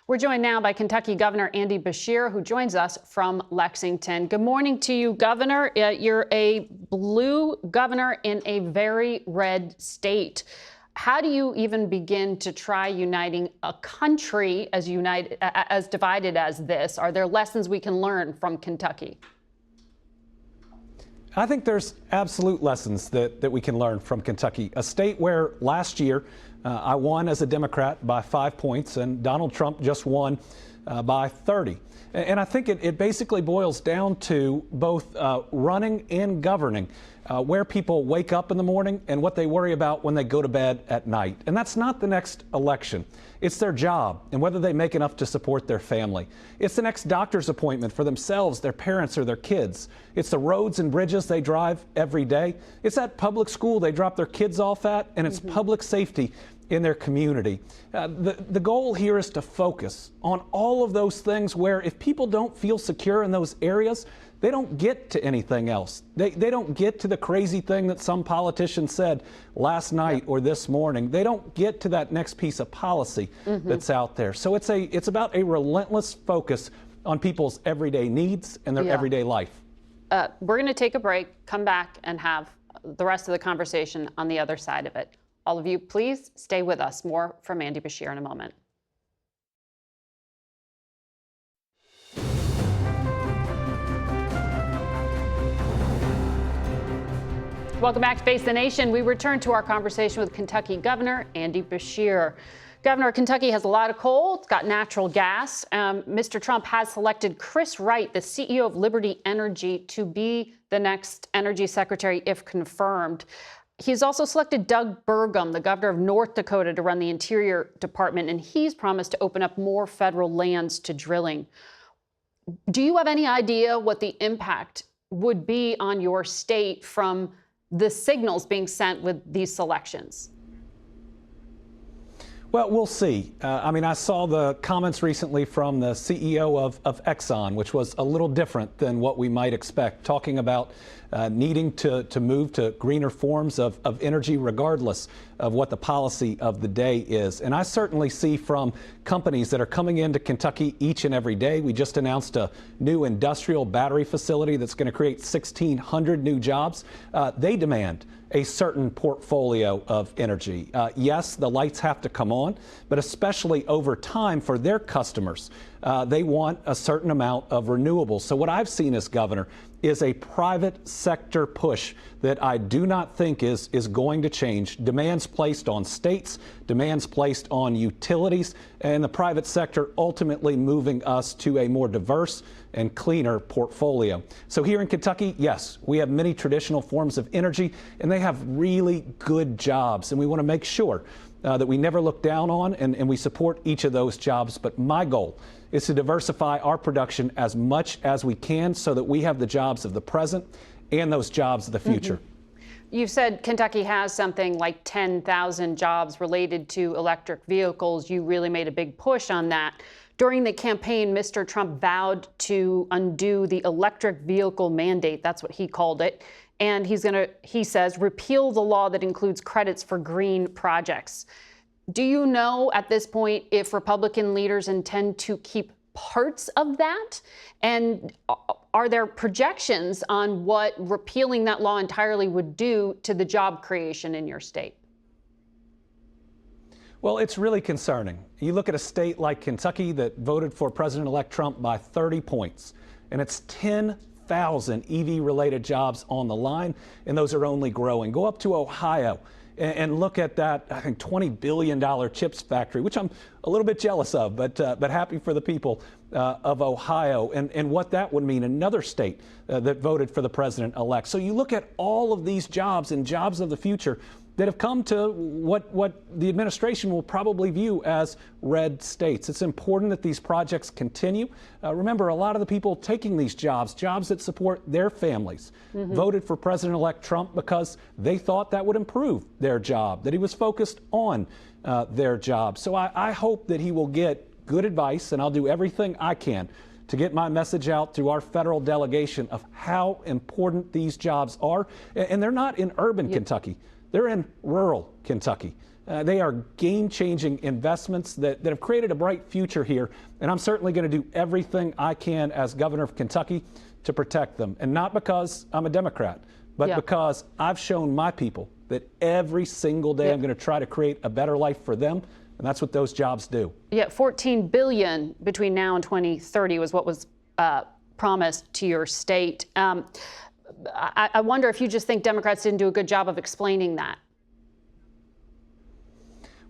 We're joined now by Kentucky Governor Andy Beshear, who joins us from Lexington. Good morning to you, Governor. You're a blue governor in a very red state. How do you even begin to try uniting a country as divided as this? Are there lessons we can learn from Kentucky? I think there's absolute lessons that we can learn from Kentucky, a state where last year I won as a Democrat by 5 points and Donald Trump just won by 30. And I think it basically boils down to both running and governing, where people wake up in the morning and what they worry about when they go to bed at night. And that's not the next election. It's their job and whether they make enough to support their family. It's the next doctor's appointment for themselves, their parents, or their kids. It's the roads and bridges they drive every day. It's that public school they drop their kids off at, and it's public safety in their community. The goal here is to focus on all of those things where if people don't feel secure in those areas, they don't get to anything else. They don't get to the crazy thing that some politician said last night or this morning. They don't get to that next piece of policy that's out there. So it's about a relentless focus on people's everyday needs and their everyday life. We're going to take a break, come back, and have the rest of the conversation on the other side of it. All of you, please stay with us. More from Andy Beshear in a moment. Welcome back to Face the Nation. We return to our conversation with Kentucky Governor Andy Beshear. Governor, Kentucky has a lot of coal. It's got natural gas. Mr. Trump has selected Chris Wright, the CEO of Liberty Energy, to be the next energy secretary if confirmed. He's also selected Doug Burgum, the governor of North Dakota, to run the Interior Department, and he's promised to open up more federal lands to drilling. Do you have any idea what the impact would be on your state from the signals being sent with these selections? Well, we'll see. I saw the comments recently from the CEO of Exxon, which was a little different than what we might expect, talking about needing to move to greener forms of energy regardless of what the policy of the day is. And I certainly see from companies that are coming into Kentucky each and every day. We just announced a new industrial battery facility that's going to create 1,600 new jobs. They demand a certain portfolio of energy. Yes, the lights have to come on, but especially over time for their customers, they want a certain amount of renewables. So what I've seen as governor is a private sector push that I do not think is going to change. Demands placed on states, demands placed on utilities, and the private sector ultimately moving us to a more diverse and cleaner portfolio. So here in Kentucky, yes, we have many traditional forms of energy, and they have really good jobs, and we want to make sure that we never look down on, and we support each of those jobs. But my goal is to diversify our production as much as we can so that we have the jobs of the present and those jobs of the future. You've said Kentucky has something like 10,000 jobs related to electric vehicles. You really made a big push on that. During the campaign, Mr. Trump vowed to undo the electric vehicle mandate. That's what he called it. And he's going to, he says, repeal the law that includes credits for green projects. Do you know at this point if Republican leaders intend to keep parts of that? And are there projections on what repealing that law entirely would do to the job creation in your state? Well, it's really concerning. You look at a state like Kentucky that voted for President-elect Trump by 30 points, and it's 10,000 EV-related jobs on the line, and those are only growing. Go up to Ohio and look at that, I think, $20 billion chips factory, which I'm a little bit jealous of, but happy for the people of Ohio and what that would mean, another state that voted for the president-elect. So you look at all of these jobs and jobs of the future that have come to what the administration will probably view as red states. It's important that these projects continue. Remember, a lot of the people taking these jobs that support their families, voted for President-elect Trump because they thought that would improve their job, that he was focused on their job. So I hope that he will get good advice, and I'll do everything I can to get my message out to our federal delegation of how important these jobs are. And they're not in urban Kentucky. They're in rural Kentucky. They are game-changing investments that have created a bright future here, and I'm certainly going to do everything I can as governor of Kentucky to protect them. And not because I'm a Democrat, but because I've shown my people that every single day I'm going to try to create a better life for them, and that's what those jobs do. Yeah, $14 billion between now and 2030 was what was promised to your state. I wonder if you just think Democrats didn't do a good job of explaining that.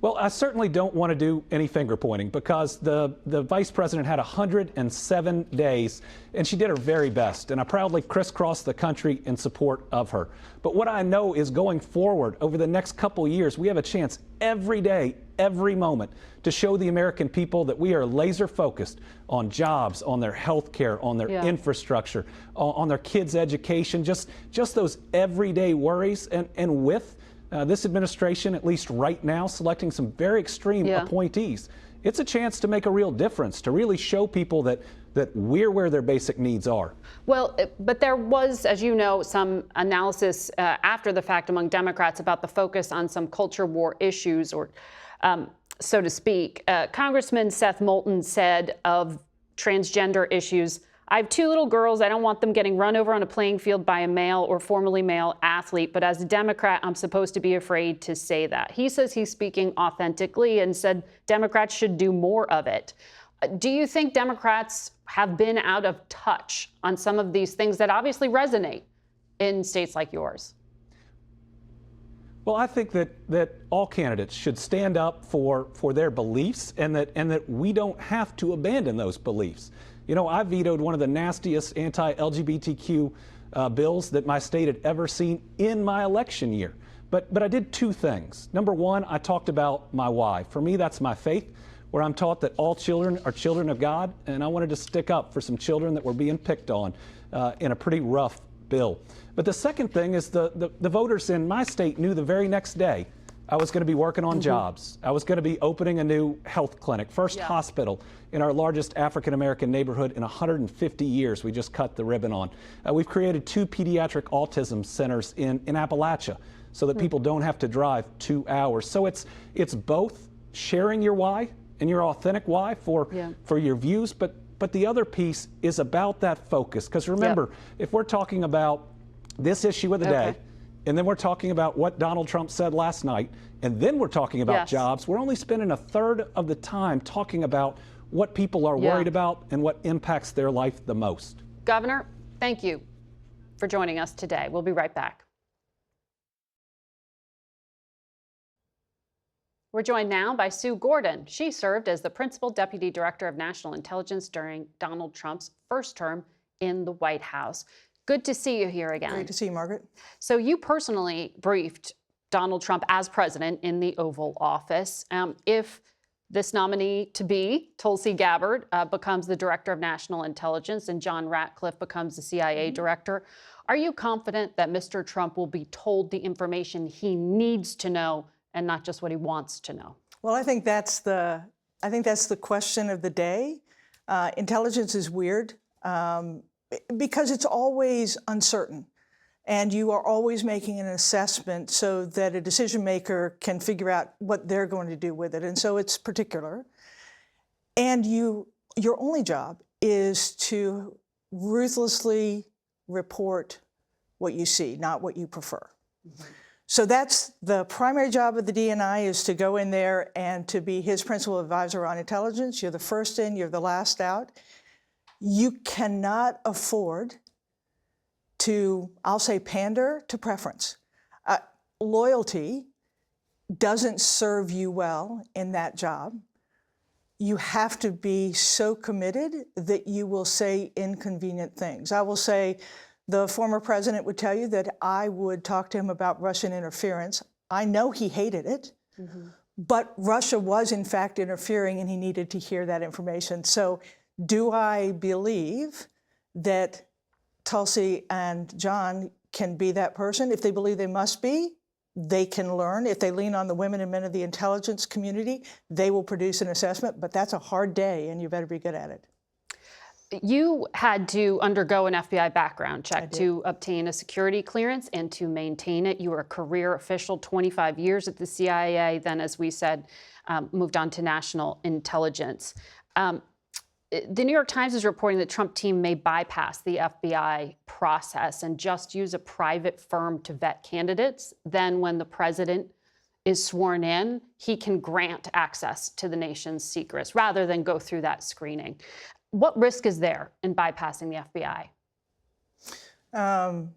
Well, I certainly don't want to do any finger pointing because the vice president had 107 days and she did her very best. And I proudly crisscrossed the country in support of her. But what I know is going forward over the next couple years, we have a chance every day, every moment to show the American people that we are laser focused on jobs, on their health care, on their infrastructure, on their kids' education, just those everyday worries. And with this administration, at least right now, selecting some very extreme appointees, it's a chance to make a real difference, to really show people that we're where their basic needs are. Well, but there was, as you know, some analysis after the fact among Democrats about the focus on some culture war issues, or so to speak. Congressman Seth Moulton said of transgender issues, "I have 2 little girls. I don't want them getting run over on a playing field by a male or formerly male athlete. But as a Democrat, I'm supposed to be afraid to say that." He says he's speaking authentically and said Democrats should do more of it. Do you think Democrats have been out of touch on some of these things that obviously resonate in states like yours? Well, I think that all candidates should stand up for their beliefs and that we don't have to abandon those beliefs. You know, I vetoed one of the nastiest anti-LGBTQ bills that my state had ever seen in my election year. But I did 2 things. Number one, I talked about my why. For me, that's my faith, where I'm taught that all children are children of God, and I wanted to stick up for some children that were being picked on in a pretty rough bill. But the second thing is the voters in my state knew the very next day I was going to be working on jobs. I was going to be opening a new health clinic, first hospital in our largest African-American neighborhood in 150 years. We just cut the ribbon on. We've created 2 pediatric autism centers in Appalachia so that people don't have to drive 2 hours. So it's both sharing your why and your authentic why for your views, but the other piece is about that focus. Because remember, if we're talking about this issue of the day, and then we're talking about what Donald Trump said last night, and then we're talking about jobs, we're only spending a third of the time talking about what people are worried about and what impacts their life the most. Governor, thank you for joining us today. We'll be right back. We're joined now by Sue Gordon. She served as the Principal Deputy Director of National Intelligence during Donald Trump's first term in the White House. Good to see you here again. Great to see you, Margaret. So you personally briefed Donald Trump as president in the Oval Office. If this nominee to be, Tulsi Gabbard, becomes the Director of National Intelligence and John Ratcliffe becomes the CIA Director, are you confident that Mr. Trump will be told the information he needs to know and not just what he wants to know? Well, I think that's the question of the day. Intelligence is weird because it's always uncertain, and you are always making an assessment so that a decision maker can figure out what they're going to do with it, and so it's particular. And your only job is to ruthlessly report what you see, not what you prefer. So that's the primary job of the DNI, is to go in there and to be his principal advisor on intelligence. You're the first in, you're the last out. You cannot afford to, I'll say, pander to preference. Loyalty doesn't serve you well in that job. You have to be so committed that you will say inconvenient things. I will say, the former president would tell you that I would talk to him about Russian interference. I know he hated it, but Russia was in fact interfering and he needed to hear that information. So do I believe that Tulsi and John can be that person? If they believe they must be, they can learn. If they lean on the women and men of the intelligence community, they will produce an assessment, but that's a hard day and you better be good at it. You had to undergo an FBI background check to obtain a security clearance and to maintain it. You were a career official, 25 years at the CIA, then, as we said, moved on to national intelligence. The New York Times is reporting that Trump team may bypass the FBI process and just use a private firm to vet candidates. Then when the president is sworn in, he can grant access to the nation's secrets rather than go through that screening. What risk is there in bypassing the FBI?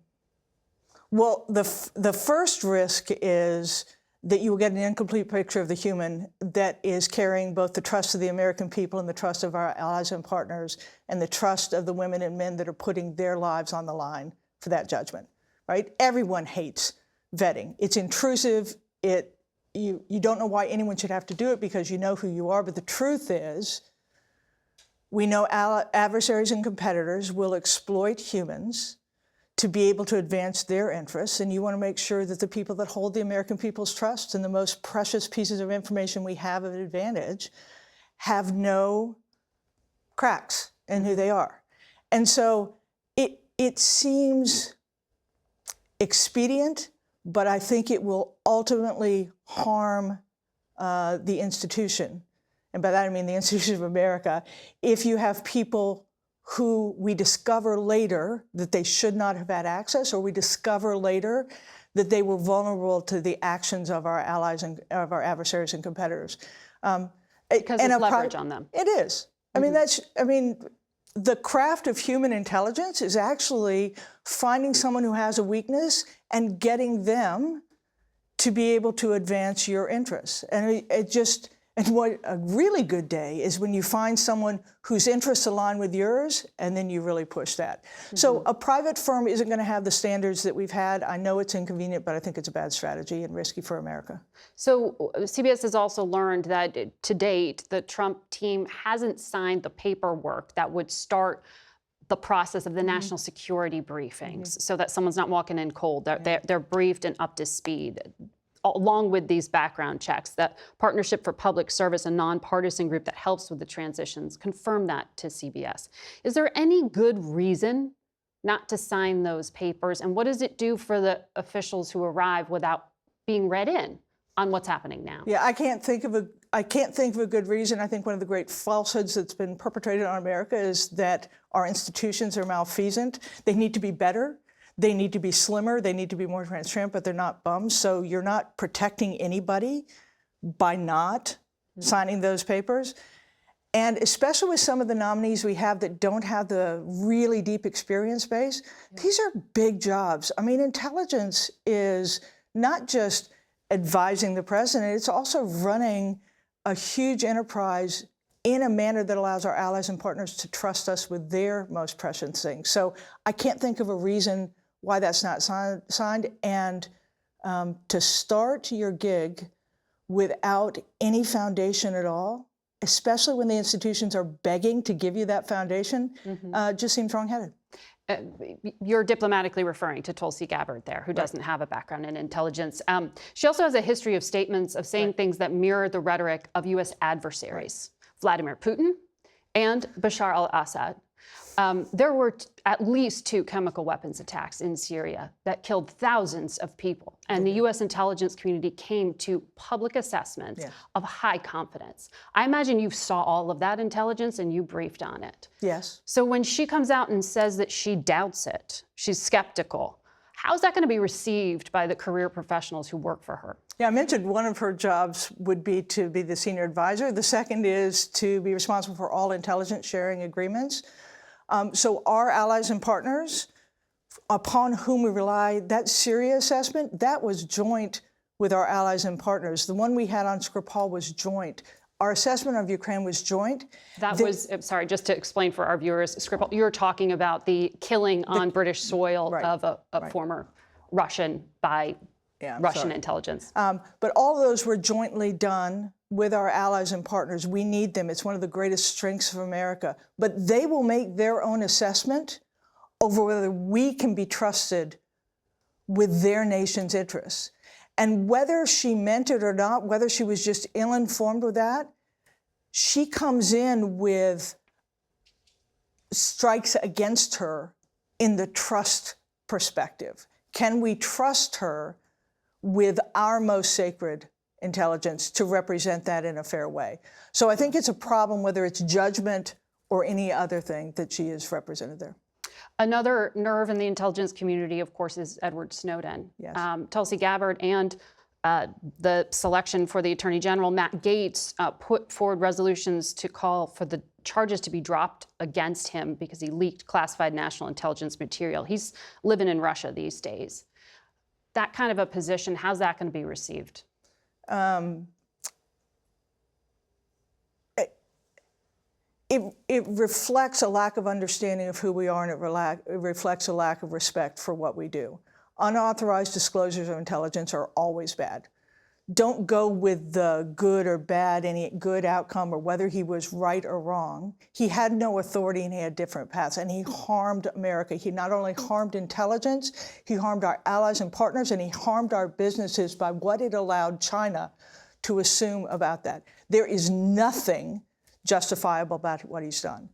Well, the first risk is that you will get an incomplete picture of the human that is carrying both the trust of the American people and the trust of our allies and partners and the trust of the women and men that are putting their lives on the line for that judgment, right? Everyone hates vetting. It's intrusive. You don't know why anyone should have to do it because you know who you are, but the truth is we know adversaries and competitors will exploit humans to be able to advance their interests, and you want to make sure that the people that hold the American people's trust and the most precious pieces of information we have of advantage have no cracks in who they are. And so it seems expedient, but I think it will ultimately harm the institution. And by that I mean the institution of America, if you have people who we discover later that they should not have had access, or we discover later that they were vulnerable to the actions of our allies and of our adversaries and competitors. Because it's leverage on them. It is. I mean, the craft of human intelligence is actually finding someone who has a weakness and getting them to be able to advance your interests. And and what a really good day is when you find someone whose interests align with yours, and then you really push that. So a private firm isn't going to have the standards that we've had. I know it's inconvenient, but I think it's a bad strategy and risky for America. So CBS has also learned that to date, the Trump team hasn't signed the paperwork that would start the process of the national security briefings so that someone's not walking in cold. They're briefed and up to speed. Along with these background checks, that Partnership for Public Service, a nonpartisan group that helps with the transitions, confirmed that to CBS. Is there any good reason not to sign those papers? And what does it do for the officials who arrive without being read in on what's happening now? Yeah, I can't think of a good reason. I think one of the great falsehoods that's been perpetrated on America is that our institutions are malfeasant. They need to be better. They need to be slimmer, they need to be more transparent, but they're not bums. So you're not protecting anybody by not signing those papers. And especially with some of the nominees we have that don't have the really deep experience base, these are big jobs. I mean, intelligence is not just advising the president, it's also running a huge enterprise in a manner that allows our allies and partners to trust us with their most precious things. So I can't think of a reason why that's not signed. And to start your gig without any foundation at all, especially when the institutions are begging to give you that foundation, just seems wrong-headed. You're diplomatically referring to Tulsi Gabbard there, who doesn't have a background in intelligence. She also has a history of statements of saying things that mirror the rhetoric of U.S. adversaries, Vladimir Putin and Bashar al-Assad. There were at least 2 chemical weapons attacks in Syria that killed thousands of people. And the U.S. intelligence community came to public assessments of high confidence. I imagine you saw all of that intelligence and you briefed on it. Yes. So when she comes out and says that she doubts it, she's skeptical, how's that going to be received by the career professionals who work for her? Yeah, I mentioned one of her jobs would be to be the senior advisor. The second is to be responsible for all intelligence sharing agreements. So our allies and partners, upon whom we rely, that Syria assessment, that was joint with our allies and partners. The one we had on Skripal was joint. Our assessment of Ukraine was joint. That was, sorry, just to explain for our viewers, Skripal, you're talking about the killing on British soil of a former Russian by Russian intelligence. But all of those were jointly done with our allies and partners. We need them. It's one of the greatest strengths of America. But they will make their own assessment over whether we can be trusted with their nation's interests. And whether she meant it or not, whether she was just ill-informed with that, she comes in with strikes against her in the trust perspective. Can we trust her with our most sacred intelligence to represent that in a fair way? So I think it's a problem whether it's judgment or any other thing that she is represented there. Another nerve in the intelligence community, of course, is Edward Snowden. Yes. Tulsi Gabbard and the selection for the Attorney General, Matt Gaetz, put forward resolutions to call for the charges to be dropped against him because he leaked classified national intelligence material. He's living in Russia these days. That kind of a position, how's that going to be received? It reflects a lack of understanding of who we are, and it reflects a lack of respect for what we do. Unauthorized disclosures of intelligence are always bad. Don't go with the good or bad, any good outcome, or whether he was right or wrong. He had no authority and he had different paths, and he harmed America. He not only harmed intelligence, he harmed our allies and partners, and he harmed our businesses by what it allowed China to assume about that. There is nothing justifiable about what he's done.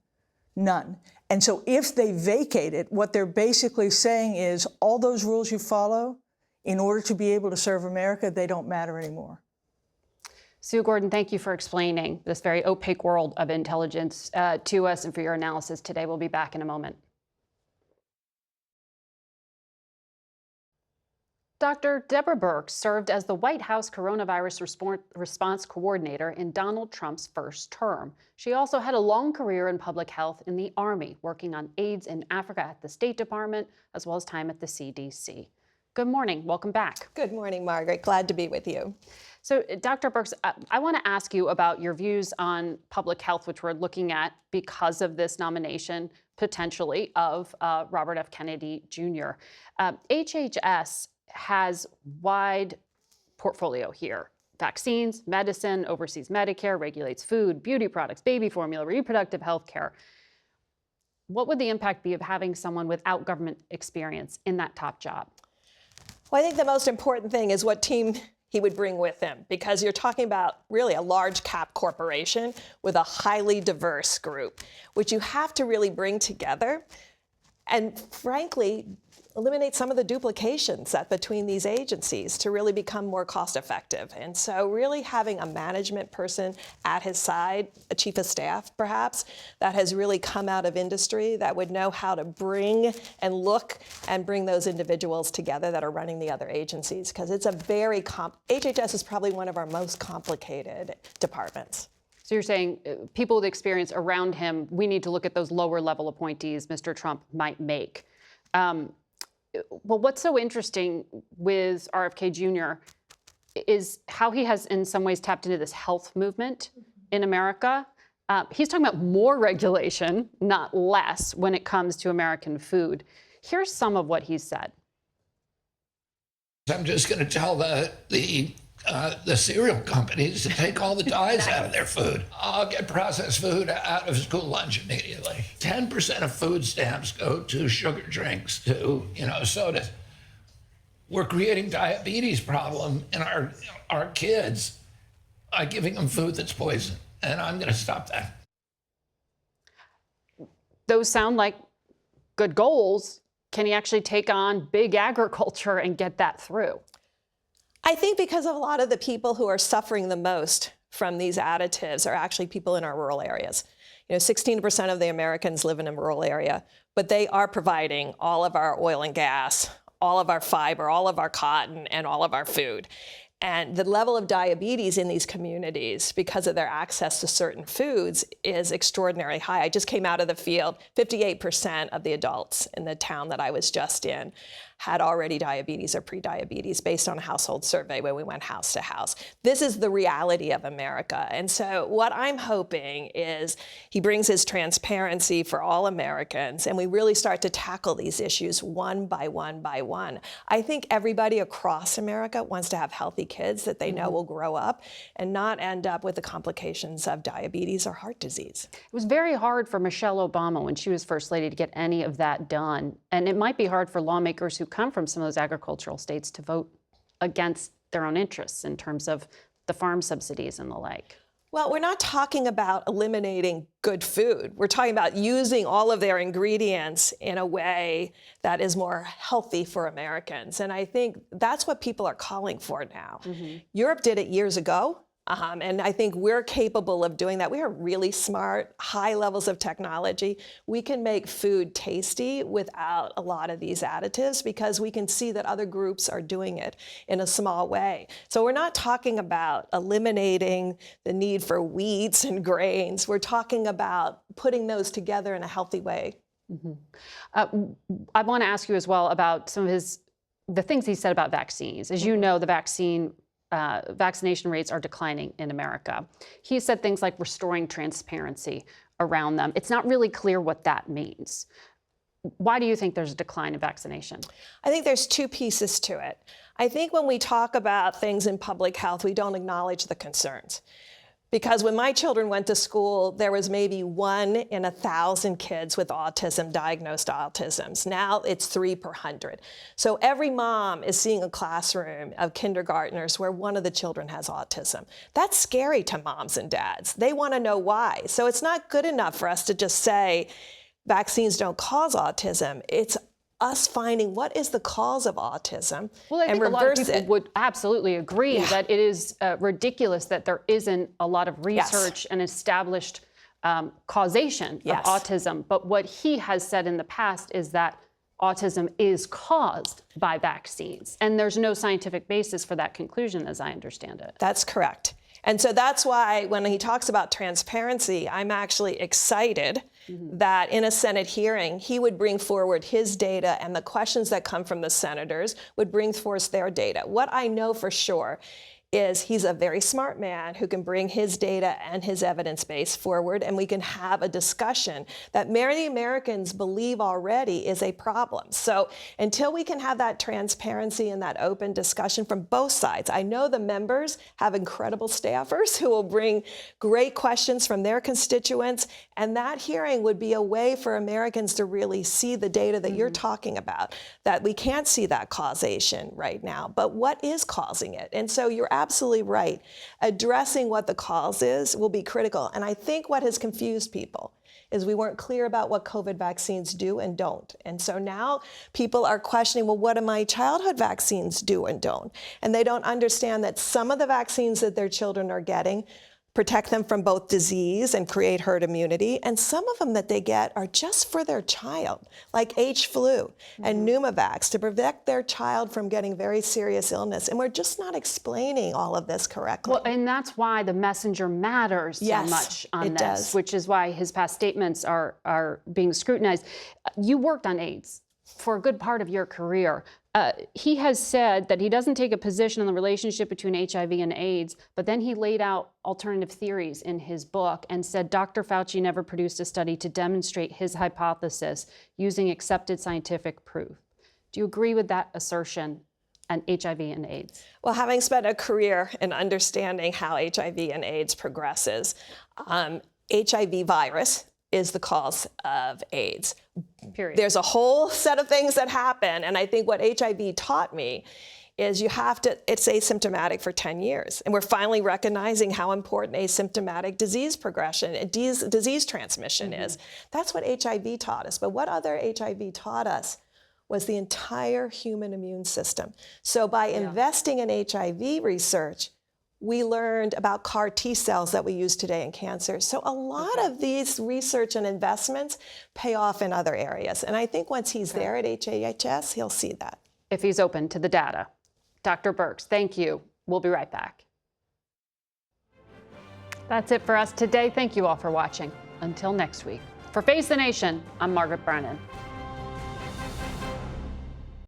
None. And so if they vacate it, what they're basically saying is all those rules you follow in order to be able to serve America, they don't matter anymore. Sue Gordon, thank you for explaining this very opaque world of intelligence to us and for your analysis today. We'll be back in a moment. Dr. Deborah Birx served as the White House coronavirus response coordinator in Donald Trump's first term. She also had a long career in public health in the Army, working on AIDS in Africa at the State Department, as well as time at the CDC. Good morning. Welcome back. Good morning, Margaret. Glad to be with you. So, Dr. Birx, I want to ask you about your views on public health, which we're looking at because of this nomination, potentially, of Robert F. Kennedy Jr. HHS has wide portfolio here. Vaccines, medicine, oversees Medicare, regulates food, beauty products, baby formula, reproductive health care. What would the impact be of having someone without government experience in that top job? Well, I think the most important thing is what team he would bring with him, because you're talking about really a large cap corporation with a highly diverse group, which you have to really bring together and, frankly, eliminate some of the duplications between these agencies to really become more cost effective. And so really having a management person at his side, a chief of staff perhaps, that has really come out of industry, that would know how to bring and look and bring those individuals together that are running the other agencies, because it's a very, HHS is probably one of our most complicated departments. So you're saying people with experience around him, we need to look at those lower level appointees Mr. Trump might make. Well, what's so interesting with RFK Jr. is how he has in some ways tapped into this health movement in America. He's talking about more regulation, not less, when it comes to American food. Here's some of what he said. I'm just going to tell the cereal companies to take all the dyes out of their food. I'll get processed food out of school lunch immediately. 10% of food stamps go to sugar drinks, to sodas. We're creating diabetes problem in our kids by giving them food that's poison, and I'm going to stop that. Those sound like good goals. Can he actually take on big agriculture and get that through? I think because a lot of the people who are suffering the most from these additives are actually people in our rural areas. 16% of the Americans live in a rural area, but they are providing all of our oil and gas, all of our fiber, all of our cotton, and all of our food. And the level of diabetes in these communities, because of their access to certain foods, is extraordinarily high. I just came out of the field. 58% of the adults in the town that I was just in had already diabetes or pre-diabetes based on a household survey when we went house to house. This is the reality of America. And so what I'm hoping is he brings his transparency for all Americans, and we really start to tackle these issues one by one by one. I think everybody across America wants to have healthy kids that they know will grow up and not end up with the complications of diabetes or heart disease. It was very hard for Michelle Obama when she was First Lady to get any of that done. And it might be hard for lawmakers who come from some of those agricultural states to vote against their own interests in terms of the farm subsidies and the like. Well, we're not talking about eliminating good food. We're talking about using all of their ingredients in a way that is more healthy for Americans. And I think that's what people are calling for now. Europe did it years ago. And I think we're capable of doing that. We are really smart, high levels of technology. We can make food tasty without a lot of these additives because we can see that other groups are doing it in a small way. So we're not talking about eliminating the need for wheats and grains. We're talking about putting those together in a healthy way. I want to ask you as well about some of the things he said about vaccines. As you know, the vaccination rates are declining in America. He said things like restoring transparency around them. It's not really clear what that means. Why do you think there's a decline in vaccination? I think there's two pieces to it. I think when we talk about things in public health, we don't acknowledge the concerns. Because when my children went to school, there was maybe 1 in 1,000 kids with autism, diagnosed autisms. Now it's 3 per 100. So every mom is seeing a classroom of kindergartners where one of the children has autism. That's scary to moms and dads. They want to know why. So it's not good enough for us to just say vaccines don't cause autism. It's us finding what is the cause of autism and reverse it. A lot of people would absolutely agree that it is ridiculous that there isn't a lot of research and established causation of autism. But what he has said in the past is that autism is caused by vaccines. And there's no scientific basis for that conclusion, as I understand it. That's correct. And so that's why when he talks about transparency, I'm actually excited that in a Senate hearing, he would bring forward his data and the questions that come from the senators would bring forth their data. What I know for sure is he's a very smart man who can bring his data and his evidence base forward, and we can have a discussion that many Americans believe already is a problem. So until we can have that transparency and that open discussion from both sides, I know the members have incredible staffers who will bring great questions from their constituents, and that hearing would be a way for Americans to really see the data that you're talking about, that we can't see that causation right now, but what is causing it? And so you're absolutely right. Addressing what the cause is will be critical. And I think what has confused people is we weren't clear about what COVID vaccines do and don't. And so now people are questioning, well, what do my childhood vaccines do and don't? And they don't understand that some of the vaccines that their children are getting protect them from both disease and create herd immunity. And some of them that they get are just for their child, like H-flu and Pneumovax, to protect their child from getting very serious illness. And we're just not explaining all of this correctly. Well, and that's why the messenger matters so much on this, which is why his past statements are being scrutinized. You worked on AIDS for a good part of your career. He has said that he doesn't take a position on the relationship between HIV and AIDS, but then he laid out alternative theories in his book and said Dr. Fauci never produced a study to demonstrate his hypothesis using accepted scientific proof. Do you agree with that assertion on HIV and AIDS? Well, having spent a career in understanding how HIV and AIDS progresses, HIV virus is the cause of AIDS. Period. There's a whole set of things that happen, and I think what HIV taught me is it's asymptomatic for 10 years. And we're finally recognizing how important asymptomatic disease progression and disease transmission is. That's what HIV taught us. But what other HIV taught us was the entire human immune system. So by investing in HIV research, we learned about CAR T cells that we use today in cancer. So a lot of these research and investments pay off in other areas. And I think once he's there at HHS, he'll see that. If he's open to the data. Dr. Birx, thank you. We'll be right back. That's it for us today. Thank you all for watching. Until next week. For Face the Nation, I'm Margaret Brennan.